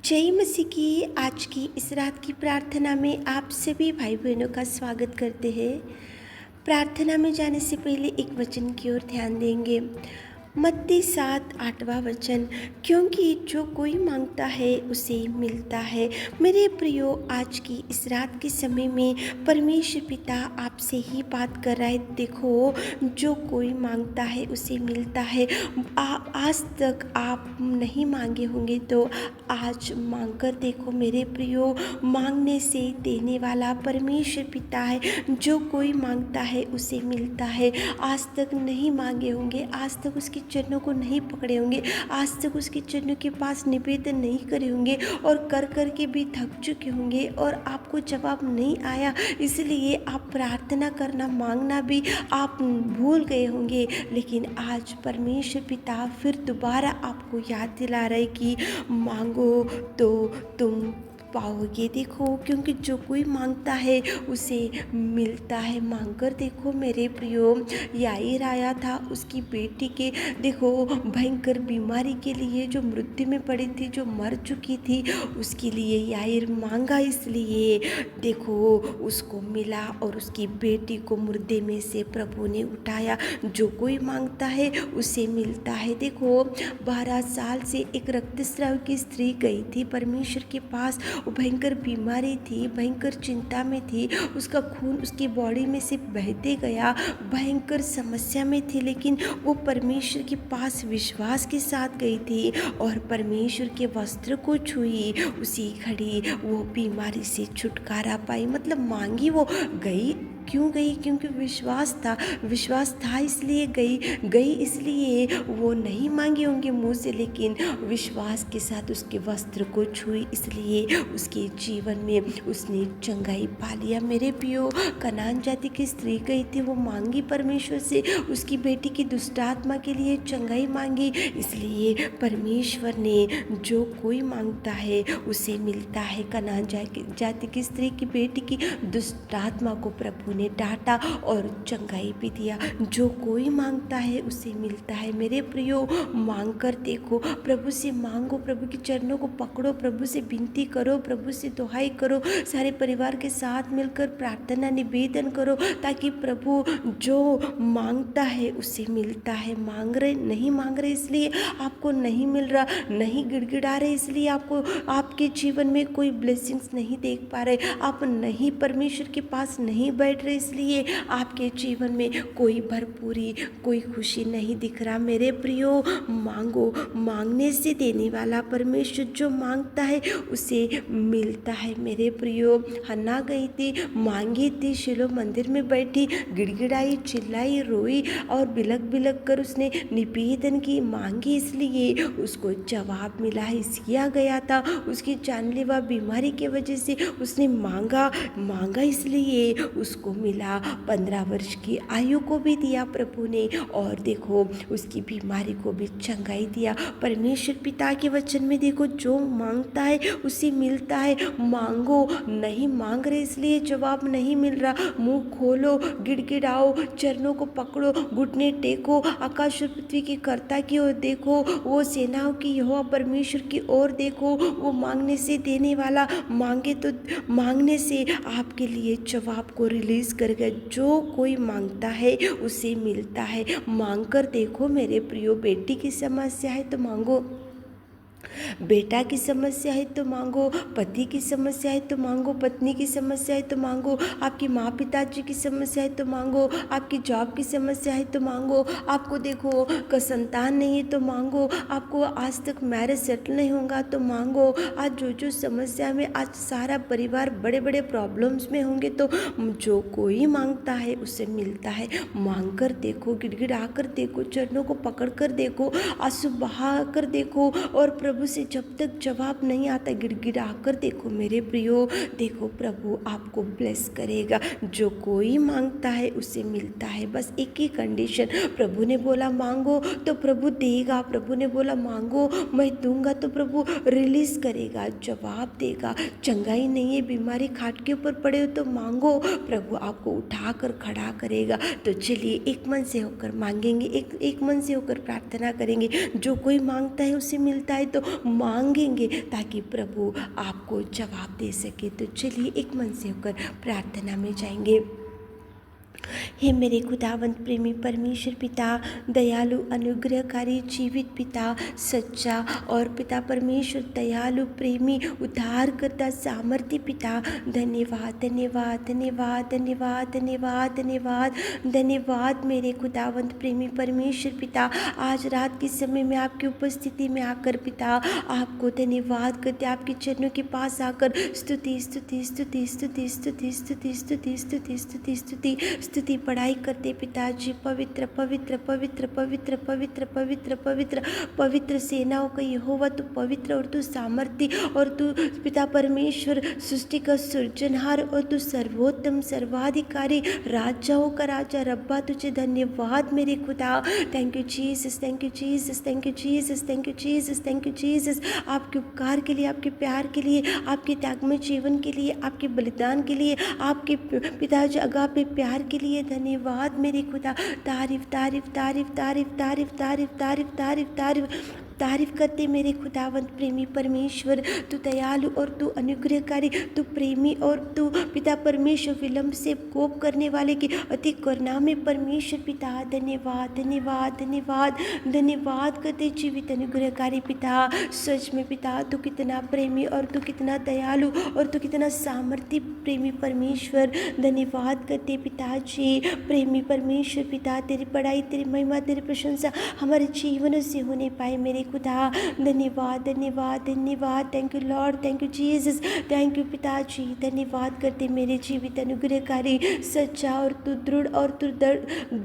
जय मसीह की आज की इस रात की प्रार्थना में आप सभी भाई बहनों का स्वागत करते हैं। प्रार्थना में जाने से पहले एक वचन की ओर ध्यान देंगे। मत्ती 7:8वां वचन, क्योंकि जो कोई मांगता है उसे मिलता है। मेरे प्रियो, आज की इस रात के समय में परमेश्वर पिता आपसे ही बात कर रहा है। देखो, जो कोई मांगता है उसे मिलता है। आज तक आप नहीं मांगे होंगे तो आज मांग कर देखो मेरे प्रियो। मांगने से देने वाला परमेश्वर पिता है। जो कोई मांगता है उसे मिलता है। आज तक नहीं मांगे होंगे, आज तक उसके चरणों को नहीं पकड़े होंगे, आज तक उसके चरणों के पास निवेदन नहीं करे होंगे और कर कर के भी थक चुके होंगे और आपको जवाब नहीं आया, इसलिए आप प्रार्थना करना, मांगना भी आप भूल गए होंगे। लेकिन आज परमेश्वर पिता फिर दोबारा आपको याद दिला रहा है कि मांगो तो तुम पाओगे। देखो, क्योंकि जो कोई मांगता है उसे मिलता है। मांग कर देखो मेरे प्रियो। याईर आया था उसकी बेटी के देखो भयंकर बीमारी के लिए, जो मृत्यु में पड़ी थी, जो मर चुकी थी, उसके लिए याईर मांगा, इसलिए देखो उसको मिला और उसकी बेटी को मुर्दे में से प्रभु ने उठाया। जो कोई मांगता है उसे मिलता है। देखो, 12 साल से एक रक्तस्राव की स्त्री गई थी परमेश्वर के पास। वो भयंकर बीमारी थी, भयंकर चिंता में थी, उसका खून उसकी बॉडी में से बहते गया, भयंकर समस्या में थी, लेकिन वो परमेश्वर के पास विश्वास के साथ गई थी और परमेश्वर के वस्त्र को छुई। उसी घड़ी वो बीमारी से छुटकारा पाई। मतलब मांगी वो गई, क्यों गई? क्योंकि विश्वास था इसलिए गई इसलिए वो नहीं मांगे होंगे मुंह से, लेकिन विश्वास के साथ उसके वस्त्र को छुई, इसलिए उसके जीवन में उसने चंगाई पा लिया। मेरे प्रियो, कनान जाति की स्त्री गई थी, वो मांगी परमेश्वर से, उसकी बेटी की दुष्टात्मा के लिए चंगाई मांगी, इसलिए परमेश्वर ने जो कोई मांगता है उसे मिलता है। कनान जाति की स्त्री की बेटी की दुष्टात्मा को प्रभु ने डांटा और चंगाई भी दिया। जो कोई मांगता है उसे मिलता है। मेरे प्रियो, मांग कर देखो, प्रभु से मांगो, प्रभु के चरणों को पकड़ो, प्रभु से विनती करो, प्रभु से दुहाई करो, सारे परिवार के साथ मिलकर प्रार्थना निवेदन करो, ताकि प्रभु जो मांगता है उसे मिलता है। नहीं मांग रहे इसलिए आपको नहीं मिल रहा, नहीं गिड़गिड़ा रहे इसलिए आपको आपके जीवन में कोई ब्लेसिंग्स नहीं देख पा रहे, आप नहीं परमेश्वर के पास नहीं बैठ रहे, इसलिए आपके जीवन में कोई भरपूरी, कोई खुशी नहीं दिख रहा। मेरे प्रियो, मांगो, मांगने से देने वाला परमेश्वर जो मांगता है उसे मिलता है। मेरे प्रियो, हन्ना गई थी, मांगी थी, शिलो मंदिर में बैठी, गिड़गिड़ाई, चिल्लाई, रोई और बिलक बिलक कर उसने निवेदन की, मांगी, इसलिए उसको जवाब मिला। हिजकिय्याह गया था, उसकी जानलेवा बीमारी की वजह से उसने मांगा इसलिए उसको मिला। 15 वर्ष की आयु को भी दिया प्रभु ने और देखो उसकी बीमारी को भी चंगाई दिया। परमेश्वर पिता के वचन में देखो, जो मांगता है उसे मिलता है। मांगो, नहीं मांग रहे इसलिए जवाब नहीं मिल रहा, मुंह खोलो, गिड़गिड़ाओ, चरणों को पकड़ो, घुटने टेको, आकाश और पृथ्वी की कर्ता की ओर देखो, वो सेनाओं की यहोवा परमेश्वर की ओर देखो। वो मांगने से देने वाला, मांगे तो मांगने से आपके लिए जवाब को रिलीज करेगा। जो कोई मांगता है उसे मिलता है। मांग कर देखो मेरे प्रियो। बेटी की समस्या है तो मांगो, बेटा की समस्या है तो मांगो, पति की समस्या है तो मांगो, पत्नी की समस्या है तो मांगो, आपके माँ पिताजी की समस्या है तो मांगो, आपकी जॉब की समस्या है तो मांगो, आपको देखो संतान नहीं है तो मांगो, आपको आज तक मैरिज सेटल नहीं होगा तो मांगो। आज जो समस्या में आज सारा परिवार बड़े बड़े प्रॉब्लम्स में होंगे, तो जो कोई मांगता है उसे मिलता है। मांग कर देखो, गिड़गिड़ा कर देखो, चरणों को पकड़ कर देखो, आंसू बहा कर देखो और प्रभु से जब तक जवाब नहीं आता गिड़गिड़ा कर देखो मेरे प्रियो। देखो, प्रभु आपको ब्लेस करेगा। जो कोई मांगता है उसे मिलता है। बस एक ही कंडीशन, प्रभु ने बोला मांगो तो प्रभु देगा, प्रभु ने बोला मांगो मैं दूंगा तो प्रभु रिलीज करेगा, जवाब देगा। चंगाई नहीं है, बीमारी खाट के ऊपर पड़े हो तो मांगो, प्रभु आपको उठा कर खड़ा करेगा। तो चलिए एक मन से होकर मांगेंगे, एक मन से होकर प्रार्थना करेंगे। जो कोई मांगता है उसे मिलता है, तो तो मांगेंगे ताकि प्रभु आपको जवाब दे सके। तो चलिए एक मन से होकर प्रार्थना में जाएंगे। हे मेरे खुदावंत प्रेमी परमेश्वर पिता, दयालु अनुग्रहकारी जीवित पिता, सच्चा और पिता परमेश्वर दयालु प्रेमी उद्धारकर्ता सामर्थ्य पिता, धन्यवाद धन्यवाद धन्यवाद धन्यवाद धन्यवाद धन्यवाद धन्यवाद मेरे खुदावंत प्रेमी परमेश्वर पिता। आज रात के समय में आपकी उपस्थिति में आकर पिता आपको धन्यवाद करते, आपके चरणों के पास आकर स्तुति स्तुति स्तुति स्तुति स्तुति स्तुति स्तुति स्तुति स्तुति स्तुति स्तुति पढ़ाई करते पिताजी। पवित्र पवित्र पवित्र पवित्र पवित्र पवित्र पवित्र पवित्र सेनाओं का यहोवा तू पवित्र और तू सामर्थ्य और तू पिता परमेश्वर सृष्टि का सृजनहार और तू सर्वोत्तम सर्वाधिकारी राजाओं का राजा रब्बा, तुझे धन्यवाद मेरे खुदा। Thank you Jesus, thank you Jesus, thank you Jesus, thank you Jesus, thank you Jesus. आपके उपकार के लिए, आपके प्यार के लिए, आपके त्यागमय जीवन के लिए, आपके बलिदान के लिए, आपके पिताजी अगापे प्यार के लिए धन्यवाद मेरे खुदा। तारीफ तारीफ तारीफ तारीफ तारीफ तारीफ तारीफ तारीफ तारीफ तारीफ करते मेरे खुदावंत प्रेमी परमेश्वर। तू दयालु और तू अनुग्रहकारी, तू प्रेमी और तू पिता परमेश्वर विलंब से कोप करने वाले की अति करुणा में परमेश्वर पिता। धन्यवाद धन्यवाद धन्यवाद धन्यवाद करते जीवित अनुग्रहकारी पिता। सच में पिता तू कितना प्रेमी और तू कितना दयालु और तू कितना सामर्थ्य प्रेमी परमेश्वर। धन्यवाद करते पिताजी प्रेमी परमेश्वर पिता। तेरी बड़ाई, तेरी महिमा, तेरी प्रशंसा हमारे जीवन से होने पाए मेरे खुदा। धन्यवाद धन्यवाद धन्यवाद। Thank you Lord, thank you Jesus, thank you पिताजी। धन्यवाद करते मेरे जीवित अनुग्रहकारी, सच्चा और तू दृढ़ और तू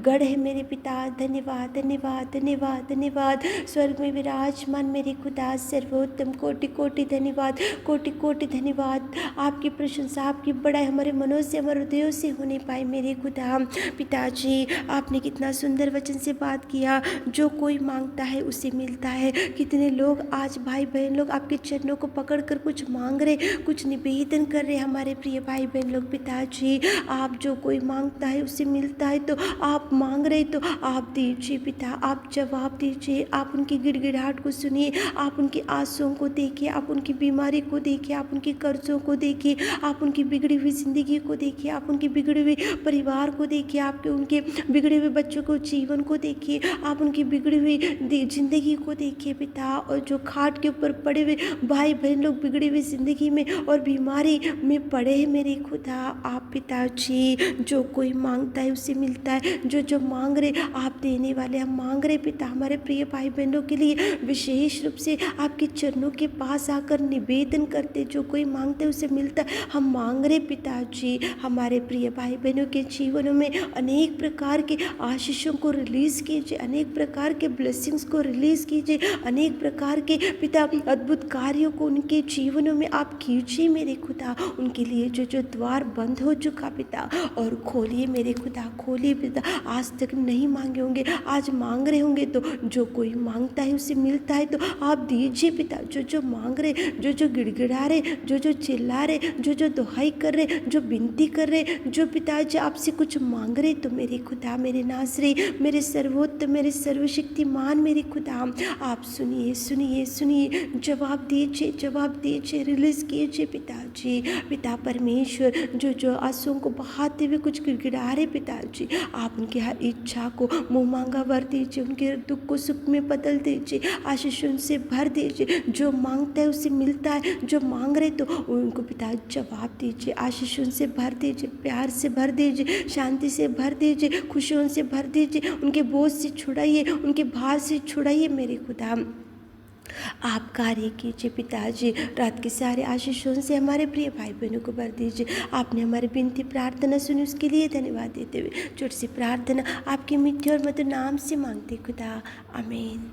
गढ़ है मेरे पिता। धन्यवाद धन्यवाद धन्यवाद धन्यवाद। स्वर्ग में विराजमान मेरे खुदा, सर्वोत्तम कोटि कोटि धन्यवाद, कोटि कोटि धन्यवाद। आपकी प्रशंसा, आपकी बड़ाई हमारे मनों से, हमारे हृदयों से होने पाए मेरे खुदा। पिताजी आपने कितना सुंदर वचन से बात किया, जो कोई मांगता है उसे मिलता है। कितने लोग आज भाई बहन लोग आपके चरणों को पकड़कर कुछ मांग रहे, कुछ निवेदन कर रहे हमारे प्रिय भाई बहन लोग। पिताजी आप जो कोई मांगता है उसे मिलता है, तो आप मांग रहे तो आप दीजिए पिता, आप जवाब दीजिए। आप उनकी गिड़गिड़ाहट को सुनिए, आप उनकी आंसुओं को देखिए, आप उनकी बीमारी को देखिए, आप उनके कर्जों को देखिए, आप उनकी बिगड़ी हुई जिंदगी को देखिए, आप उनकी बिगड़ी हुई परिवार को देखिए, आपके उनके बिगड़े हुए बच्चों को जीवन को देखिए, आप उनकी बिगड़ी हुई जिंदगी को देखिए पिता। और जो खाट के ऊपर पड़े हुए भाई बहन लोग बिगड़ी हुई जिंदगी में और बीमारी में पड़े हैं मेरे खुदा। आप पिताजी जो कोई मांगता है उसे मिलता है, जो जो मांग रहे आप देने वाले। हम मांग रहे पिता हमारे प्रिय भाई बहनों के लिए विशेष रूप से आपके चरणों के पास आकर निवेदन करते, जो कोई मांगते है उसे मिलता है। हम मांग रहे पिताजी हमारे प्रिय भाई बहनों के जीवनों में अनेक प्रकार के आशीषों को रिलीज कीजिए, अनेक प्रकार के ब्लेसिंग्स को रिलीज कीजिए, अनेक प्रकार के पिता अद्भुत कार्यों को उनके जीवनों में आप कीजिए मेरे खुदा। उनके लिए जो जो द्वार बंद हो चुका पिता और खोलिए मेरे खुदा, खोलिए पिता। आज तक नहीं मांगे होंगे, आज मांग रहे होंगे, तो जो कोई मांगता है उसे मिलता है, तो आप दीजिए पिता। जो जो मांग रहे, जो जो गिड़गिड़ा रहे, जो जो चिल्ला रहे, जो जो दुहाई कर रहे, जो विनती कर रहे, जो पिताजी आपसे कुछ मांग रहे, तो मेरे खुदा, मेरे नासरी, मेरे सर्वोत्तम, मेरे सर्वशक्तिमान मेरे खुदा, आप सुनिए सुनिए सुनिए, जवाब दीजिए, जवाब दीजिए, रिलीज कीजिए पिताजी। पिता परमेश्वर जो जो आंसुओं को बहाते हुए कुछ गिड़गिड़ा रहे पिताजी, आप उनकी हर इच्छा को मुँह मांगा वर दीजिए, उनके दुख को सुख में बदल दीजिए, आशीषों से भर दीजिए। जो मांगता है उसे मिलता है, जो मांग रहे तो उनको पिता जवाब दीजिए, आशीषों से भर दीजिए, प्यार से भर दीजिए, शांति से भर दीजिए, खुशियों से भर दीजिए। उनके बोझ से छुड़ाइए, उनके भार से छुड़ाइए मेरे खुदा। आप कार्य कीजिए पिताजी, रात के सारे आशीषों से हमारे प्रिय भाई बहनों को भर दीजिए। आपने हमारी विनती प्रार्थना सुनी, उसके लिए धन्यवाद देते हुए छोटी सी प्रार्थना आपके मीठे और मधुर नाम से मांगते खुदा, आमीन।